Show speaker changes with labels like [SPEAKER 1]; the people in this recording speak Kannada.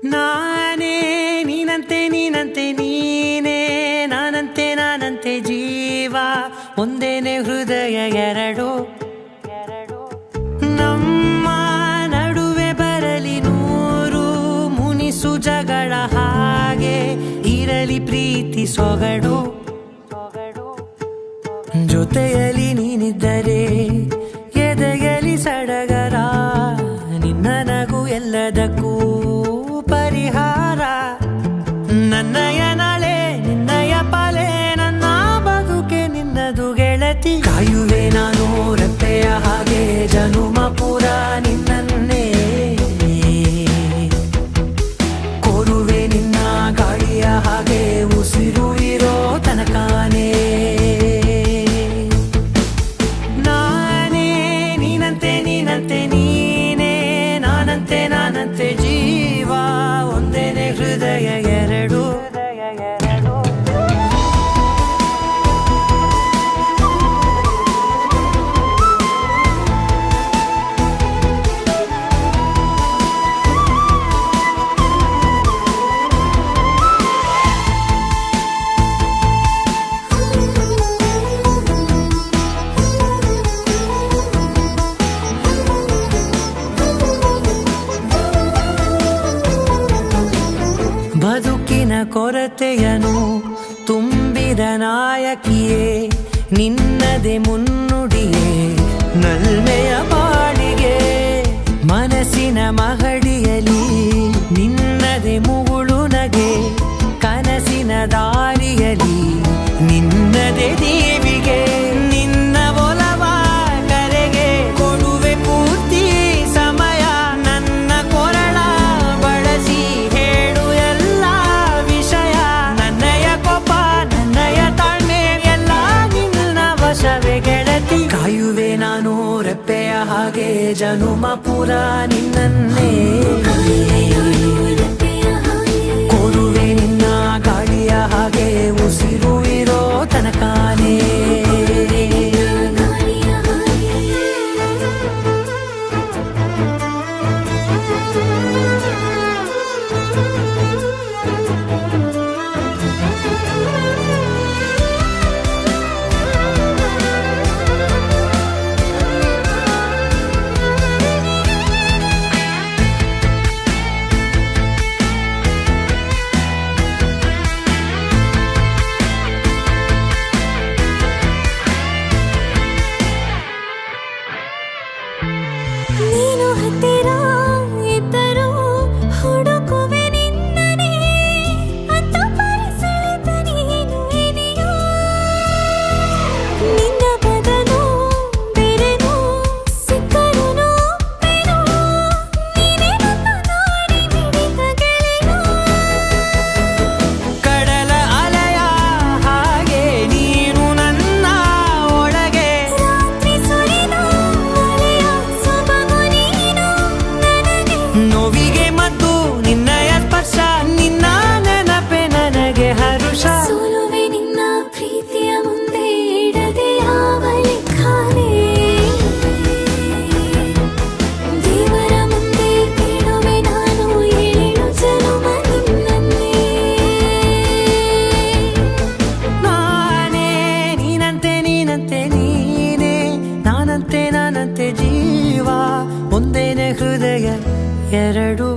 [SPEAKER 1] ನಾನೇ ನೀನಂತೆ ನೀನಂತೆ ನೀನೇ ನಾನಂತೆ ನಾನಂತೆ ಜೀವ ಒಂದೇನೆ ಹೃದಯ ಎರಡು ನಮ್ಮ ನಡುವೆ ಬರಲಿ ನೂರು ಮುನಿಸು ಜಗಳ ಹಾಗೆ ಇರಲಿ ಪ್ರೀತಿ ಸೊಗಡು ಜೊತೆಯಲ್ಲಿ ನೀನಿದ್ದರೆ ಎದೆಯಲಿ ಸಡಗರ ನಿನ್ನ ನಗು ಎಲ್ಲದಕ್ಕೂ ಪರಿಹಾರ ನನ್ನಯ ನಾಳೆ ನಿನ್ನಯ ಪಾಲೆ ನನ್ನ ಬದುಕೆ ನಿನ್ನದು ಗೆಳತಿ ಕಾಯುವೆ ನಾನು ರೆಪ್ಪೆಯ ಹಾಗೆ ಜನುಮ ಪೂರ ನಿನ್ನನ್ನೇ ಕೋರುವೆ ನಿನ್ನ ಗಾಳಿಯ ಹಾಗೆ ಉಸಿರು ಇರೋ ತನಕಾನೇ ನಾನೇ ನೀನಂತೆ ನೀನಂತೆ ನೀನೇ ನಾನಂತೆ ನಾನಂತೆ ಜೀವ ಒಂದೇನೆ ಹೃದಯ ಎರಡು ಬದುಕಿನ ಕೊರತೆಯನು ತುಂಬಿದ ನಾಯಕಿಯೇ ನಿನ್ನದೆ ಮುನ್ನುಡಿಯೇ ನಲ್ಮೆಯ ಬಾಳಿಗೆ ಮನಸ್ಸಿನ ಮಹಡಿಯಲಿ ನಿನ್ನದೆ ಮುಗುಳು ನಗೆ ಕನಸಿನ ದಾರಿಯಲಿ ನಿನ್ನದೆ ದೀವಿಗೆ ನಿನ್ನ ಒಲವ ಕರೆಗೆ ಕೊಡುವೆ ಪೂರ್ತಿ ಸಮಯ ನನ್ನ ಕೊರಳ ಬಳಸಿ ಹೇಳು ಎಲ್ಲ ವಿಷಯ ನನ್ನಯ ಕೋಪ ನನ್ನಯ ತಾಳ್ಮೆ ಎಲ್ಲ ನಿನ್ನ ವಶವೇ ಗೆಳತಿ ಕಾಯುವೆ ನಾನು ರೆಪ್ಪೆಯ ಹಾಗೆ ಜನುಮ ಪುರ ನಿನ್ನನ್ನೇ ಕೋರುವೆ ನಿನ್ನ ಗಾಳಿಯ ಹಾಗೆ ಉಸಿರು ಇರೋ ತನಕಾನೇ
[SPEAKER 2] ನೀನು ಹತ್ತಿರ ಇದ್ದರೂ ಹುಡುಕುವೆ ನಿನ್ನನೇ ಅಂತ ಪರಿಸೆಳೆದ ನೀನು ಇದೆಯೋ ನಿನ್ನ ಬದಲು ಬೇರೆನೋ ಸಿಕ್ಕರೂ ನೋವೇನೋ ನೀನೇ ನನ್ನ ನಾಡಿ ಮಿಡಿತ ಗೆಳೆಯೋ
[SPEAKER 1] ಕಡಲ ಅಲೆಯ ಹಾಗೆ ನೀನು ನನ್ನ ಒಳಗೆ
[SPEAKER 2] ರಾತ್ರಿ ಸುರಿದ ಮಳೆಯ ಸೊಬಗು ನೀನು ನನಗೆ
[SPEAKER 1] ನೋವಿಗೆ ಮದ್ದು ನಿನ್ನಯ ಸ್ಪರ್ಶ ನಿನ್ನ ನೆನಪೆ ನನಗೆ ಹರುಷ
[SPEAKER 2] ಸೋಲುವೆ ನಿನ್ನ ಪ್ರೀತಿಯ ಮುಂದೆ ಇಡದೆ ಯಾವ ಲೆಕ್ಕನೇ ದೇವರ ಮುಂದೆ ಕೇಳುವೆ ನಾನು ಏಳು ಜನುಮ ನಿನ್ನನ್ನೇ
[SPEAKER 1] ನಾನೇ ನೀನಂತೆ ನೀನಂತೆ ನೀನೇ ನಾನಂತೆ ನಾನಂತೆ ಜೀವ ಒಂದೇನೆ ಹೃದಯ ಎರಡು